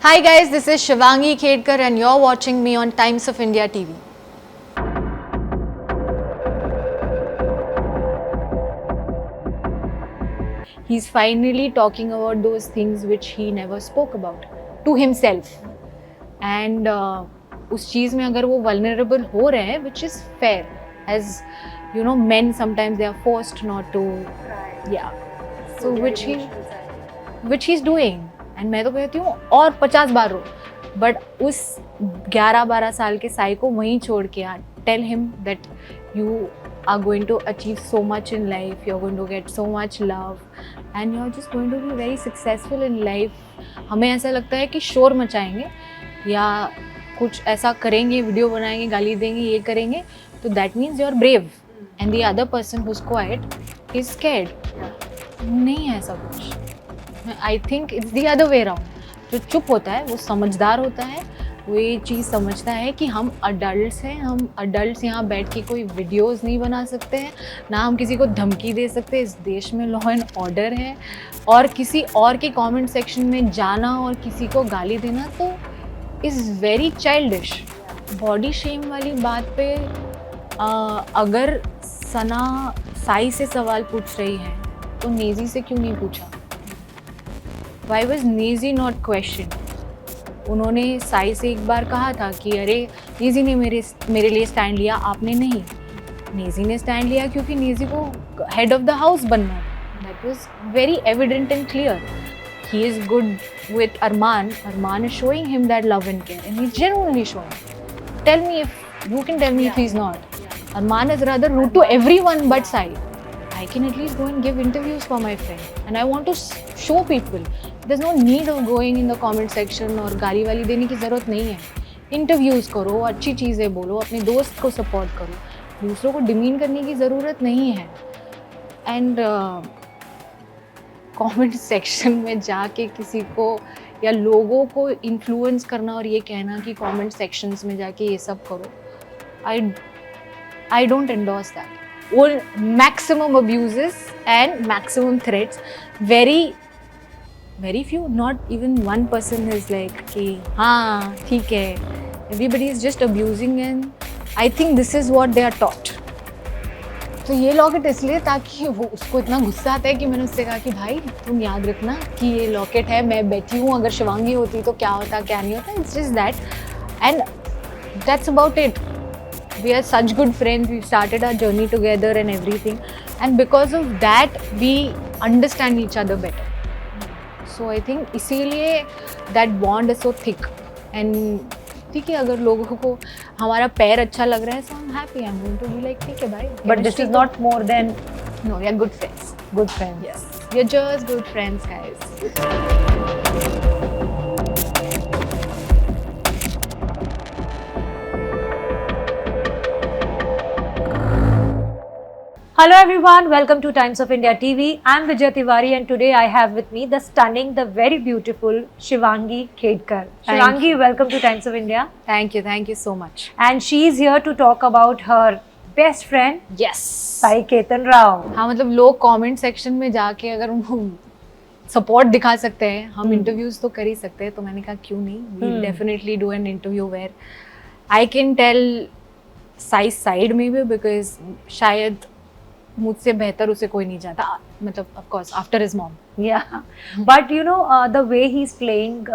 Hi guys, this is Shivangi Khedkar and you're watching me on Times of India TV. He's finally talking about those things which he never spoke about to himself. And उस चीज़ में अगर वो vulnerable हो रहे हैं, which is fair, as you know, men sometimes they are forced not to, yeah. So which he's doing. And मैं तो कहती हूँ और 50 बार रो, बट उस 11-12 साल के साई को वहीं छोड़ के आ, tell him that you are going to achieve so much in life, you're going to get so much love and you're just going to be very successful in life. हमें ऐसा लगता है कि शोर मचाएंगे या कुछ ऐसा करेंगे, वीडियो बनाएंगे, गाली देंगे, ये करेंगे, तो that means you're brave and the other person who's quiet is scared. नहीं है ऐसा कुछ. I think it's the other way around. जो चुप होता है वो समझदार होता है, वो ये चीज़ समझता है कि हम अडल्ट्स हैं, हम अडल्ट्स यहाँ बैठ के कोई वीडियोस नहीं बना सकते हैं, ना हम किसी को धमकी दे सकते, इस देश में लॉ एंड ऑर्डर है, और किसी और के कमेंट सेक्शन में जाना और किसी को गाली देना तो is very childish. Body shame वाली बात पे अगर सना साई से सवाल पूछ रही है तो नेजी से क्यों नहीं पूछा? Why was Naezy not questioned? उन्होंने साई से एक बार कहा था कि अरे नेजी ने मेरे लिए स्टैंड लिया, आपने नहीं. नेजी ने स्टैंड लिया क्योंकि नेजी को हेड ऑफ द हाउस बनना है. That was very evident and clear. He is good with Armaan. Armaan is showing him that love and care and he genuinely showing. Tell me if you can tell me if he is not. Armaan is rather rude to everyone but Sai. I can at least go and give interviews for my friend and I want to show people there's no need of going in the comment section और गाली वाली देने की ज़रूरत नहीं है. Interviews करो, अच्छी चीज़ें बोलो, अपने दोस्त को सपोर्ट करो, दूसरों को डिमीन करने की ज़रूरत नहीं है. एंड कमेंट सेक्शन में जाके किसी को या लोगों को इन्फ्लुएंस करना और ये कहना कि कमेंट सेक्शंस में जाके ये सब करो, I don't endorse that. All maximum abuses and maximum threats. Very few, not even one person is like कि हाँ ठीक है. Everybody is just abusing and I think this is what they are taught. तो ये locket इसलिए ताकि वो उसको इतना गुस्सा आता है कि मैंने उससे कहा कि भाई तुम याद रखना कि ये लॉकेट है, मैं बैठी हूँ, अगर शिवांगी होती तो क्या होता क्या नहीं होता. It's just that and that's about it. We are such good friends, we've started our journey together and everything, and because of that we understand each other better. So I think इसीलिए that bond is so thick. And ठीक है, अगर लोगों को हमारा पैर अच्छा लग रहा है so I'm happy, I'm going to be like ठीक है भाई. But this is not more than no, we are good friends. good friends. Yes, we are just good friends, guys. Hello everyone, welcome to Times of India TV. I'm Vijay Tiwari and today I have with me the stunning, the very beautiful Shivangi Khedkar. Shivangi, welcome to Times of India. Thank you so much. And she is here to talk about her best friend, Yes. Sai Ketan Rao. हाँ, मतलब लोग comment section में जाके अगर उनको support दिखा सकते हैं, हम इंटरव्यूज तो कर ही सकते हैं, तो मैंने कहा क्यों नहीं. We definitely do an interview where I can tell Sai side में भी, बिकॉज शायद मुझसे बेहतर उसे कोई नहीं जानता, मतलब of course after his mom. Yeah, but you know the way he's playing,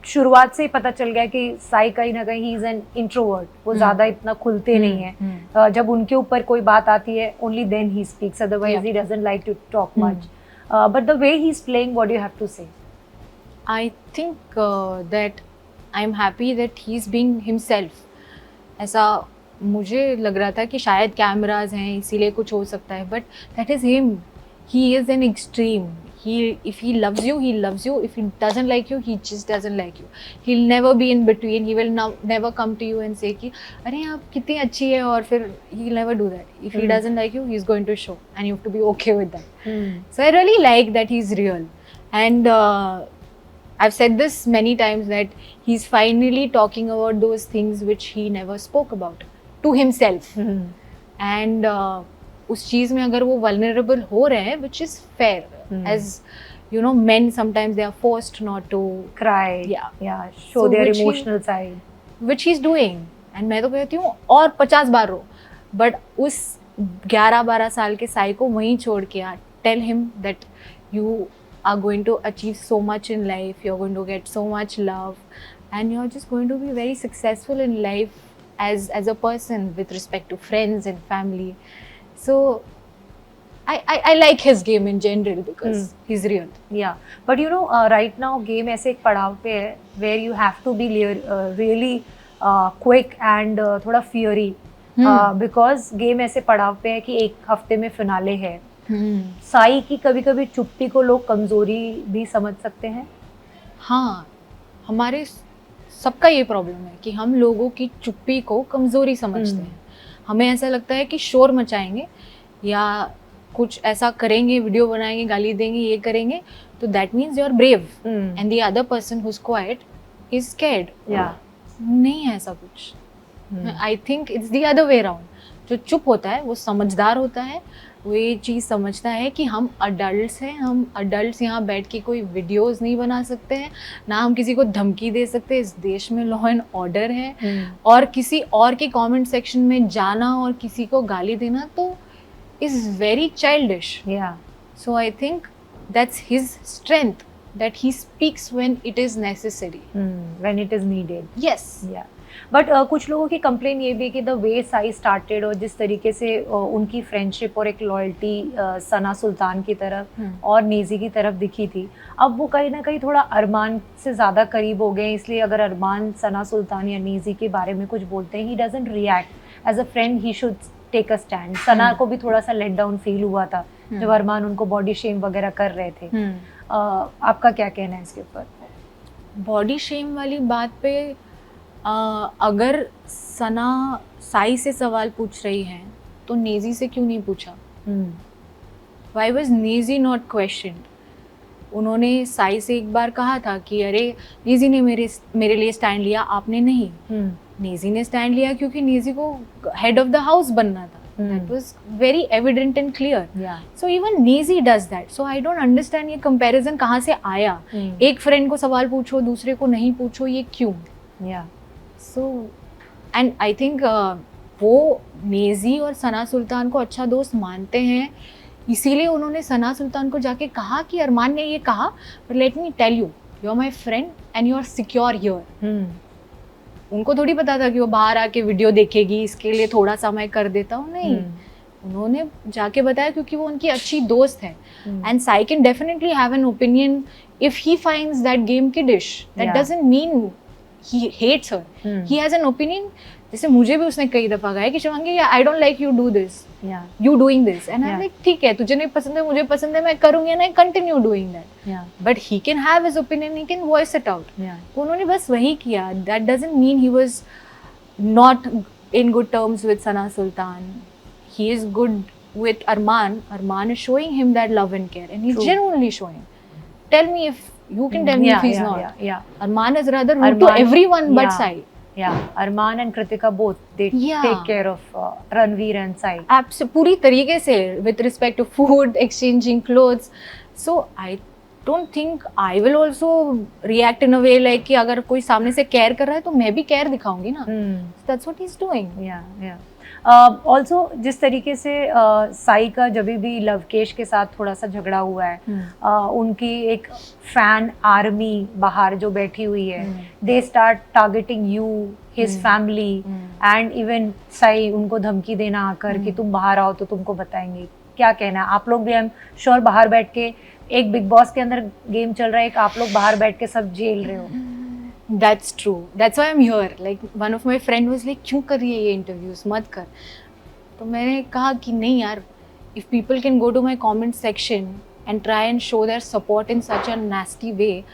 शुरुआत से ही पता चल गया कि साई कहीं ना कहीं ही इज एन इंट्रोवर्ट. वो ज्यादा इतना खुलते नहीं है. जब उनके ऊपर कोई बात आती है only then he speaks, otherwise he doesn't like to talk much. But the way he is playing, what do you have to say? I think that I am happy that he is being himself. ऐसा मुझे लग रहा था कि शायद cameras हैं इसीलिए कुछ हो सकता है, but that is him. He is an extreme. If he loves you, he loves you. If he doesn't like you, he just doesn't like you. He'll never be in between. He will never come to you and say कि अरे आप कितनी अच्छी है, और फिर he'll never do that. If he doesn't like you, he's going to show, and you have to be okay with that. So I really like that he's real, and I've said this many times that he's finally talking about those things which he never spoke about to himself. And उस चीज़ में अगर वो vulnerable हो रहे हैं, which is fair, as you know, men sometimes they are forced not to cry, yeah show So their which he- emotional side. which he's doing, and मैं तो कहती हूँ और 50 बार रो, but उस 11-12 साल के साई को वहीं छोड़ के आ, tell him that you are going to achieve so much in life, you're going to get so much love, and you're just going to be very successful in life as a person with respect to friends and family. So I like his game in general because he's real. Yeah, but you know, right now game ऐसे एक पड़ाव पे है where you have to be really quick and थोड़ा fiery, because game ऐसे पड़ाव पे है कि एक हफ्ते में फिनाले है. साई की कभी कभी चुप्पी को लोग कमजोरी भी समझ सकते हैं. हाँ, हमारे सबका ये प्रॉब्लम है कि हम लोगों की चुप्पी को कमजोरी समझते हैं. हमें ऐसा लगता है कि शोर मचाएंगे या कुछ ऐसा करेंगे, वीडियो बनाएंगे, गाली देंगे, ये करेंगे, तो that means you are brave, and the other person who is quite is scared. नहीं है ऐसा कुछ. I think it's the other way around. जो चुप होता है वो समझदार होता है, वो ये चीज़ समझता है कि हम अडल्ट्स हैं, हम अडल्ट्स यहाँ बैठ के कोई वीडियोस नहीं बना सकते हैं, ना हम किसी को धमकी दे सकते. इस देश में लॉ एंड ऑर्डर है, और किसी और के कमेंट सेक्शन में जाना और किसी को गाली देना तो is very childish. So I think that's his strength, that he speaks when it is necessary, when it is needed. Yes. But कुछ लोगों की कंप्लेन ये भी है कि द वे साई स्टार्टेड और जिस तरीके से उनकी फ्रेंडशिप और एक लॉयल्टी सना सुल्तान की तरफ और नेजी की तरफ दिखी थी, अब वो कहीं ना कहीं थोड़ा अरमान से ज़्यादा करीब हो गए. इसलिए अगर अरमान सना सुल्तान या नेजी के बारे में कुछ बोलते हैं, he doesn't react as a friend, he should take a stand. Sana को भी थोड़ा सा लेट डाउन फील हुआ था जब अरमान उनको बॉडी शेम वगैरह कर रहे थे. आपका क्या कहना है इसके ऊपर? बॉडी शेम वाली बात पे अगर सना साई से सवाल पूछ रही है तो नेजी से क्यों नहीं पूछा? Why was Naezy not questioned? उन्होंने साई से एक बार कहा था कि अरे नेजी ने मेरे लिए स्टैंड लिया, आपने नहीं. नेजी ने स्टैंड लिया क्योंकि नेजी को हेड ऑफ द हाउस बनना था. That was very evident and clear. So even Nazi does that. So I don't understand ये comparison कहाँ से आया. एक friend को सवाल पूछो, दूसरे को नहीं पूछो, ये क्यों? So and I think वो नेजी और सना सुल्तान को अच्छा दोस्त मानते हैं, इसीलिए उन्होंने सना सुल्तान को जाके कहा कि अरमान ने ये कहा, but let me tell you, you're my friend and you're secure here. उनको थोड़ी पता था कि वो बाहर आके वीडियो देखेगी, इसके लिए थोड़ा सा मैं कर देता हूँ. नहीं, उन्होंने जाके बताया क्योंकि वो उनकी अच्छी दोस्त है. And Sai can definitely have an opinion if he finds that game kiddish. That doesn't mean he hates her. He has an opinion. जैसे मुझे भी उसने कई दफा कहा कि Shivangi I don't like you do this, you doing this, and I like ठीक है, तुझे नहीं पसंद है, मुझे पसंद है, मैं करूंगी and I continue doing that. But he can have his opinion, he can voice it out. उन्होंने बस वही किया. That doesn't mean he was not in good terms with Sana Sultan. He is good with Arman is showing him that love and care, and he's genuinely showing. Tell me if you can tell me if he's not. Arman is rather rude to everyone but Sai. Arman and Kritika both, they take care of Ranveer and Sai. Absolutely, पूरी तरीके से with respect to food, exchanging clothes. So I don't think I will also react in a way like कि अगर कोई सामने से care कर रहा है तो मैं भी care दिखाऊंगी ना. That's what he's doing. Also जिस तरीके से साई का जब भी लवकेश के साथ थोड़ा सा झगड़ा हुआ है, उनकी एक फैन आर्मी बाहर जो बैठी हुई है, they start targeting you, his family, and even Sai उनको धमकी देना आकर कि तुम बाहर आओ तो तुमको बताएंगे. क्या कहना है? आप लोग भी, आई एम श्योर, बाहर बैठ के एक बिग बॉस के अंदर गेम चल रहा है, एक आप लोग बाहर बैठ के सब झेल रहे हो. That's true. That's why I'm here. Like one of my friend was like, क्यों कर रही है ये interviews, मत कर. तो मैंने कहा कि नहीं यार, if people can go to my comment section and try and show their support in such a nasty way,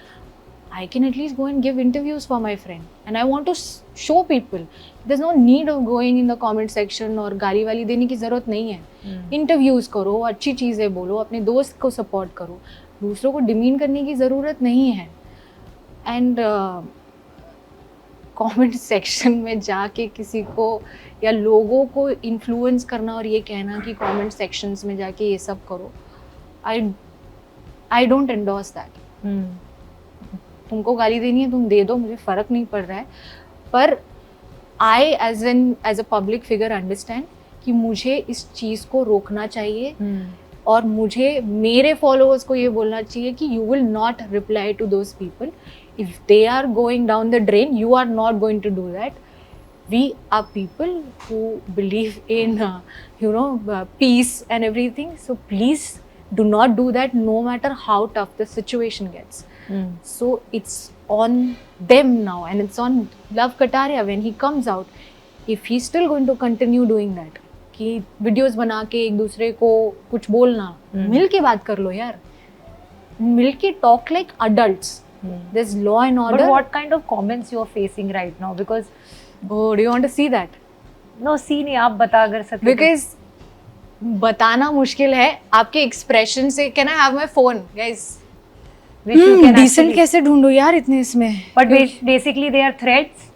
I can at least go and give interviews for my friend. And I want to show people. There's no need of going in the comment section और गाली वाली देने की ज़रूरत नहीं है. Interviews करो, अच्छी चीज़ें बोलो, अपने दोस्त को support करो, दूसरों को demean करने की ज़रूरत नहीं है. And कमेंट सेक्शन में जाके किसी को या लोगों को इन्फ्लुएंस करना और ये कहना कि कमेंट सेक्शंस में जाके ये सब करो, आई डोंट एंडोर्स दैट. तुमको गाली देनी है तुम दे दो, मुझे फर्क नहीं पड़ रहा है. पर I as a public figure understand कि मुझे इस चीज़ को रोकना चाहिए. और मुझे मेरे फॉलोअर्स को ये बोलना चाहिए कि you will not reply to those people. If they are going down the drain, you are not going to do that. We are people who believe in peace and everything, so please do not do that, no matter how tough the situation gets. So it's on them now, and it's on Love Kataria when he comes out, if he's still going to continue doing that, कि videos बना के एक दूसरे को कुछ बोलना. मिल के बात कर लो यार, मिल के talk like adults. there's law and order. But what kind of comments you are facing right now? Because oh, do you want to see that? No, see नहीं, आप बता अगर सत्य. Because बताना मुश्किल है आपके एक्सप्रेशन से. Can I have my phone, guys? Which you can decent actually- कैसे ढूंढूं यार इतने इसमें. But basically they are threats.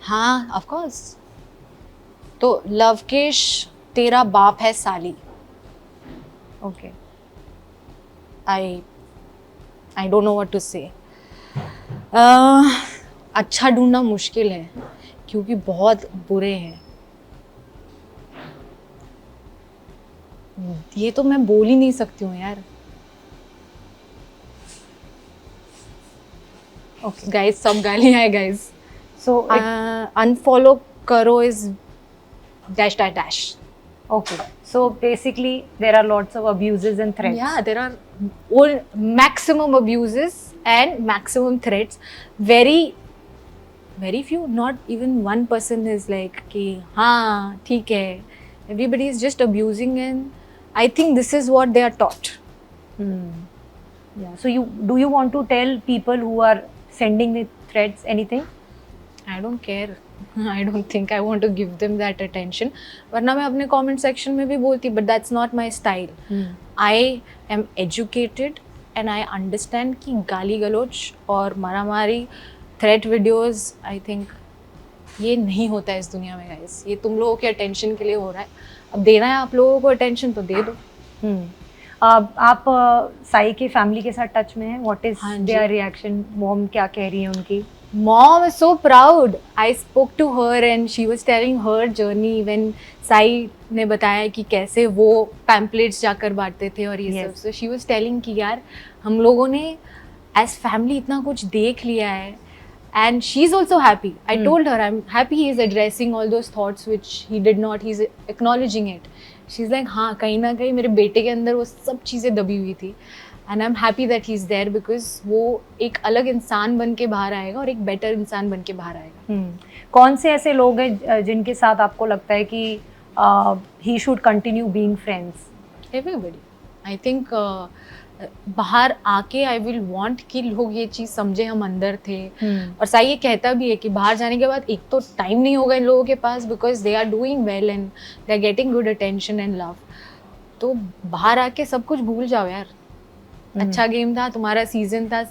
हाँ, of course. तो लवकेश तेरा बाप है साली. Okay. I don't know what to say. अच्छा ढूंढना मुश्किल है क्योंकि बहुत बुरे हैं. ये तो मैं बोल ही नहीं सकती हूँ यार. Okay. गाइस सब गालियाँ हैं गाइस. So अनफॉलो करो is dash dash dash. okay. So basically there are lots of abuses and threats. Yeah, there are all maximum abuses and maximum threats. Very few, not even one person is like कि हाँ ठीक है. Everybody is just abusing, and I think this is what they are taught. Yeah. So do you want to tell people who are sending the threats anything? I don't care. I don't think I want to give them that attention. वरना मैं अपने comment section में भी बोलती, but that's not my style. I am educated and I understand कि गाली गलोच और मारामारी, threat videos, I think ये नहीं होता है इस दुनिया में guys. ये तुम लोगों के attention के लिए हो रहा है. अब देना है आप लोगों को attention तो दे दो. आप साई के फैमिली के साथ टच में हैं? व्हाट इज हाँ जी. Their reaction? मॉम क्या कह रही है उनकी? Mom is so proud. I spoke to her and she was telling her journey when Sai ने बताया कि कैसे वो pamphlets जाकर बांटते थे और ये सब. So she was telling कि यार हम लोगों ने as family इतना कुछ देख लिया है. And she's also happy. I told her I'm happy he is addressing all those thoughts which he did not. He's acknowledging it. She's like हाँ कहीं ना कहीं मेरे बेटे के अंदर वो सब चीज़ें दबी हुई थी. And I'm happy that he's there because वो एक अलग इंसान बन के बाहर आएगा और एक बेटर इंसान बन के बाहर आएगा. कौन से ऐसे लोग हैं जिनके साथ आपको लगता है कि he should continue being friends? Everybody. I think बाहर आके आई विल वांट कि लोग ये चीज़ समझे हम अंदर थे. और साई ये कहता भी है कि बाहर जाने के बाद एक तो टाइम नहीं होगा इन लोगों के पास because they are doing well and they are getting good attention and love. तो बाहर आके सब कुछ भूल जाओ यार. अच्छा गेम था, तुम्हारा सीजन था,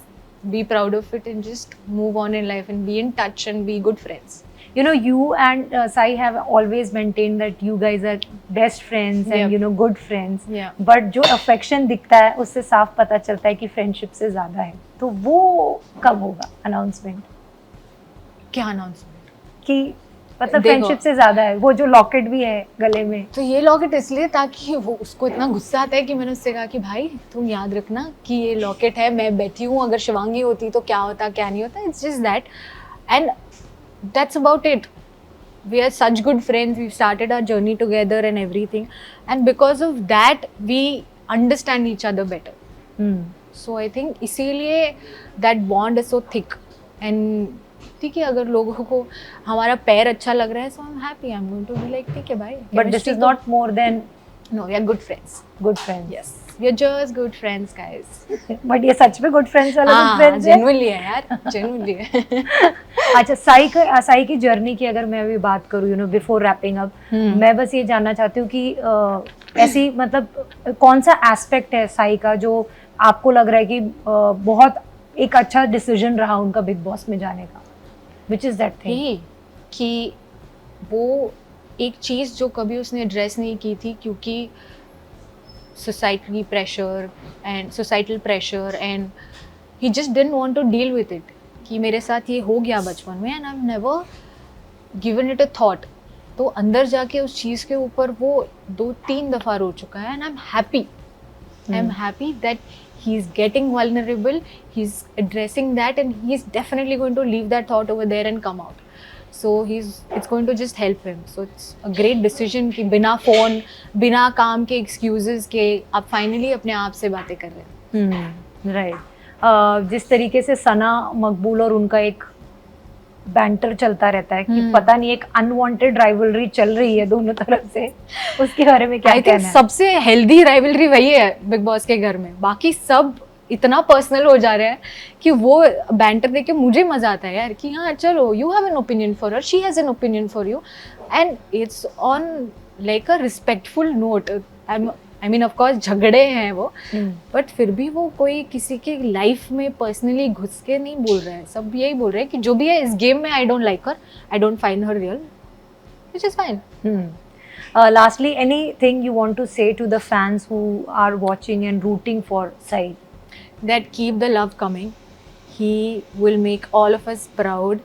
be proud of it and just move on in life and be in touch and be good friends. You know, you and Sai have always maintained that you guys are best friends and you know good friends. Yeah. But जो affection दिखता है उससे साफ पता चलता है कि friendship से ज़्यादा है. तो वो कब होगा announcement? क्या अनाउंसमेंट? कि मतलब देखो. फ्रेंडशिप से ज्यादा है. वो जो लॉकेट भी है गले में. तो ये लॉकेट इसलिए ताकि वो उसको इतना गुस्सा आता है कि मैंने उससे कहा कि भाई तुम याद रखना कि ये लॉकेट है, मैं बैठी हूँ, अगर शिवांगी होती तो क्या होता क्या नहीं होता. It's just that and that's about it. We are such good friends. We've started our journey together and everything, and because of that we understand each other better. So I think इसीलिए that bond is so thick. And ठीक है, अगर लोगों को हमारा पैर अच्छा लग रहा है, so I'm happy. I'm going to be like ठीक है भाई. But this is not more than no, we are good friends. good friends. Yes, we are just good friends, guys. But ये सच में good friends वाला good हाँ, friends है. genuinely है यार, genuinely है. अच्छा, साई की जर्नी की अगर मैं अभी बात करूँ, you know, before wrapping up, मैं बस ये जानना चाहती हूँ कि ऐसी मतलब कौन सा एस्पेक्ट है साई का जो आपको लग रहा है कि बहुत एक अच्छा डिसीजन रहा उनका बिग बॉस में जाने का? Which is that thing? कि वो एक चीज़ जो कभी उसने एड्रेस नहीं की थी, क्योंकि societal pressure, and he just didn't want to deal with it कि मेरे साथ ये हो गया बचपन में, and I've never given it a thought. तो अंदर जाके उस चीज़ के ऊपर वो 2-3 दफ़ा रो चुका है, and I'm happy that he's getting vulnerable, he's addressing that, and he's definitely going to leave that thought over there and come out. So it's going to just help him. So it's a great decision कि बिना phone, बिना काम के excuses के आप finally अपने आप से बातें कर रहे हैं. राइट. जिस तरीके से सना मकबूल और उनका एक बैंटर चलता रहता है कि पता नहीं एक अनवांटेड राइवलरी चल रही है दोनों तरफ से, उसके बारे में क्या कहना है? सबसे हेल्दी राइवलरी वही है बिग बॉस के घर में. बाकी सब इतना पर्सनल हो जा रहा है कि वो बैंटर देख के मुझे मजा आता है यार कि हाँ चलो, you have an opinion for her, she has an opinion for you, and it's on like a respectful note. I mean of course झगड़े हैं वो, बट फिर भी वो कोई किसी के लाइफ में पर्सनली घुस के नहीं बोल रहे हैं. सब यही बोल रहे हैं कि जो भी है इस गेम में, आई don't like her, I don't find her real, which is fine. Lastly, anything you want to say to the fans who are watching and rooting for Sai? That keep the love coming. He will make all of us proud.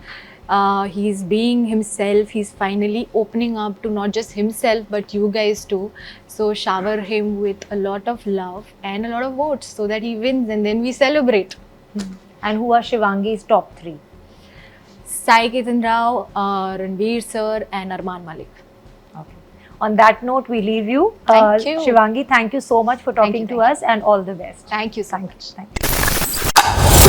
He's being himself. He's finally opening up to not just himself but you guys too. So shower him with a lot of love and a lot of votes so that he wins, and then we celebrate. And who are Shivangi's top 3? Sai Ketan Rao, Ranveer sir and Arman Malik. Okay. On that note, we leave you. Thank you. Shivangi, thank you so much for talking to us, and all the best. Thank you so much. Thank you.